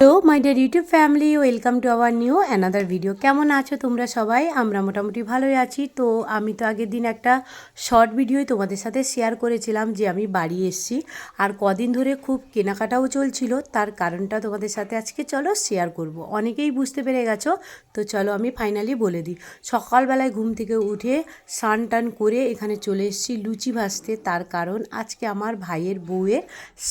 তো my dear YouTube family, welcome to our new another video. কেমন আছো তোমরা সবাই? আমরা মোটামুটি ভালোই আছি। তো আমি তো আগের দিন একটা শর্ট ভিডিওই তোমাদের সাথে শেয়ার করেছিলাম যে আমি বাড়ি এসেছি, আর কদিন ধরে খুব কেনাকাটাও চলছিল। তার কারণটা তোমাদের সাথে আজকে চলো শেয়ার করব। অনেকেই বুঝতে পেরে গেছো, তো চলো আমি ফাইনালি বলে দিই। সকালবেলায় ঘুম থেকে উঠে স্নান টান করে এখানে চলে এসেছি লুচি ভাজতে। তার কারণ আজকে আমার ভাইয়ের বউয়ের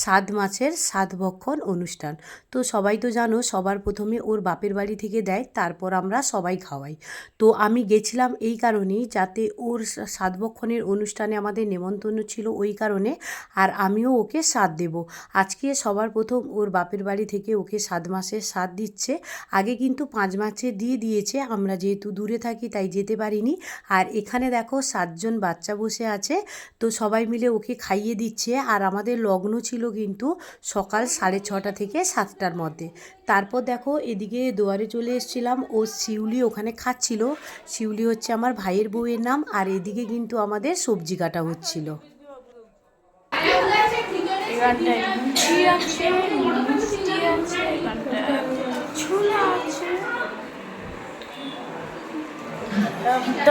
7 মাসের 7 ভক্ষণ অনুষ্ঠান। তো সবাই তো জানো, সবার প্রথমে ওর বাপের বাড়ি থেকে দেয়, তারপর আমরা সবাই খাওয়াই। তো আমি গেছিলাম এই কারণেই, যাতে ওর 7 ভক্ষণের অনুষ্ঠানে আমাদের নেমন্তন্ন ছিল ওই কারণে, আর আমিও ওকে সাধ দেব। আজকে সবার প্রথম ওর বাপের বাড়ি থেকে ওকে 7 মাসের সাধ দিচ্ছে। আগে কিন্তু 5 মাসে দিয়ে দিয়েছে, আমরা যেহেতু দূরে থাকি তাই যেতে পারিনি। আর এখানে দেখো 7 জন বাচ্চা বসে আছে, তো সবাই মিলে ওকে খাইয়ে দিচ্ছে। আর আমাদের লগ্ন ছিল কিন্তু সকাল 6:30 থেকে 7টার মধ্যে। তারপর দেখো এদিকে দুয়ারে চলে এসেছিলাম, ও শিউলি ওখানে খাচ্ছিল। শিউলি হচ্ছে আমার ভাইয়ের বউয়ের নাম। আর এদিকে কিন্তু আমাদের সবজি কাটা হচ্ছিল।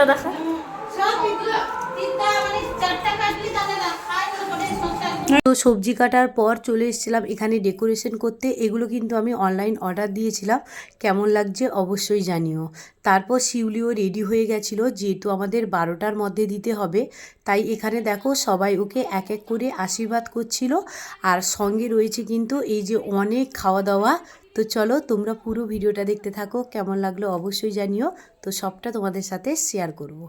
দেখা তো সবজি কাটার পর চলে এসেছিলাম এখানে ডেকোরেশন করতে। এগুলো কিন্তু আমি অনলাইন অর্ডার দিয়েছিলাম, কেমন লাগছে অবশ্যই জানিও। তারপর শিউলিও রেডি হয়ে গেছিলো, যেহেতু আমাদের 12টার মধ্যে দিতে হবে, তাই এখানে দেখো সবাই ওকে এক এক করে আশীর্বাদ করছিল। আর সঙ্গে রয়েছে কিন্তু এই যে অনেক খাওয়া দাওয়া। তো চলো তোমরা পুরো ভিডিওটা দেখতে থাকো, কেমন লাগলো অবশ্যই জানিও। তো সবটা তোমাদের সাথে শেয়ার করব।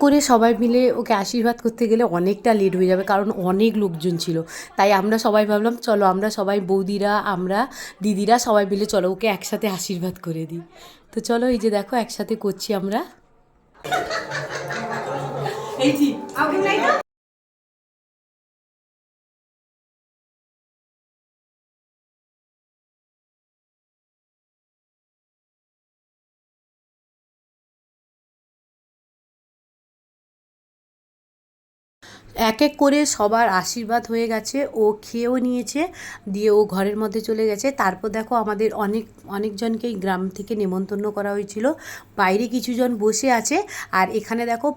করে সবাই মিলে ওকে আশীর্বাদ করতে গেলে অনেকটা লেট হয়ে যাবে, কারণ অনেক লোকজন ছিল। তাই আমরা সবাই ভাবলাম চলো আমরা সবাই বৌদিরা, আমরা দিদিরা সবাই মিলে চলো ওকে একসাথে আশীর্বাদ করে দিই। তো চলো এই যে দেখো একসাথে করছি আমরা। এক এক করে সবার আশীর্বাদ হয়ে গেছে, ও খেয়েও নিয়েছে, দিয়ে ও ঘরের মধ্যে চলে গেছে। তারপর দেখো আমাদের অনেকজনকেই গ্রাম থেকে নেমন্তন্ন করা হয়েছিল, বাইরে কিছুজন বসে আছে। আর এখানে দেখো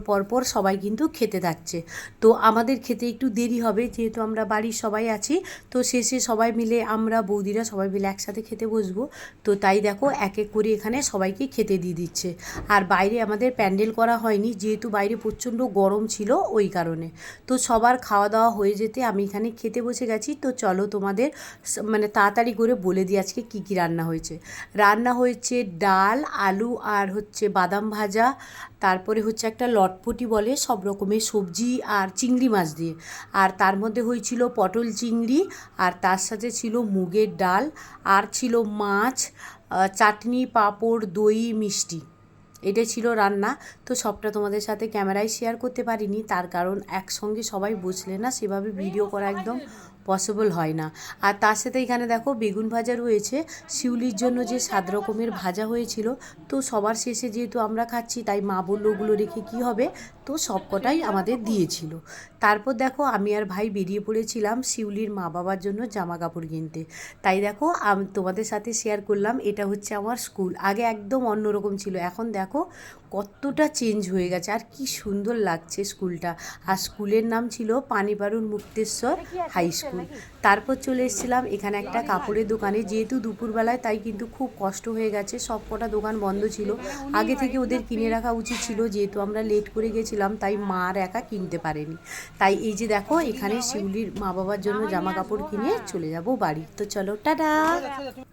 পরপর সবাই কিন্তু খেতে থাকছে। তো আমাদের খেতে একটু দেরি হবে, যেহেতু আমরা বাড়ির সবাই আছি। তো শেষে সবাই মিলে আমরা বৌদিরা সবাই মিলে একসাথে খেতে বসবো। তো তাই দেখো এক এক করে এখানে সবাইকে খেতে দিয়ে দিচ্ছে। আর বাইরে আমাদের প্যান্ডেল করা হয়নি, যেহেতু বাইরে প্রচণ্ড গরম ছিল ওই কারণে। তো সবার খাওয়া দাওয়া হয়ে যেতে আমি এখানে খেতে বসে গেছি। তো চলো তোমাদের মানে তাড়াতাড়ি করে বলে দিই আজকে কী কী রান্না হয়েছে। রান্না হয়েছে ডাল, আলু আর হচ্ছে বাদাম ভাজা, তারপরে হচ্ছে একটা লটপটি বলে, সব রকমের সবজি আর চিংড়ি মাছ দিয়ে। আর তার মধ্যে হয়েছিল পটল চিংড়ি, আর তার সাথে ছিল মুগের ডাল, আর ছিল মাছ, চাটনি, পাঁপড়, দই, মিষ্টি। এটাই ছিল রান্না। তো সবটা তোমাদের সাথে ক্যামেরায় শেয়ার করতে পারিনি, তার কারণ একসঙ্গে সবাই বসলে না সেভাবে ভিডিও করা একদম পসিবল হয় না। আর তার সাথে এখানে দেখো বেগুন ভাজা রয়েছে, শিউলির জন্য যে 7 রকমের ভাজা হয়েছিল। তো সবার শেষে যেহেতু আমরা খাচ্ছি, তাই মা বললো ওগুলো রেখে কী হবে, তো সবকটাই আমাদের দিয়েছিল। তারপর দেখো আমি আর ভাই বেরিয়ে পড়েছিলাম শিউলির মা বাবার জন্য জামা কাপড় কিনতে। তাই দেখো তোমাদের সাথে শেয়ার করলাম, এটা হচ্ছে আমার স্কুল। আগে একদম অন্যরকম ছিল, এখন দেখো কতটা চেঞ্জ হয়ে গেছে, আর কি সুন্দর লাগছে স্কুলটা। আর স্কুলের নাম ছিল পানিবারুর মুক্তেশ্বর হাই স্কুল। তারপর চলে এসেছিলাম এখানে একটা কাপড়ের দোকানে, যেহেতু দুপুরবেলায় তাই কিন্তু খুব কষ্ট হয়ে গেছে, সব কটা দোকান বন্ধ ছিল। আগে থেকে ওদের কিনে রাখা উচিত ছিল, যেহেতু আমরা লেট করে গেছিলাম, তাই মা আর একা কিনতে পারেনি। তাই এই যে দেখো এখানে শিউলির মা বাবার জন্য জামা কাপড় কিনে চলে যাব বাড়ি। তো চলো টাটা।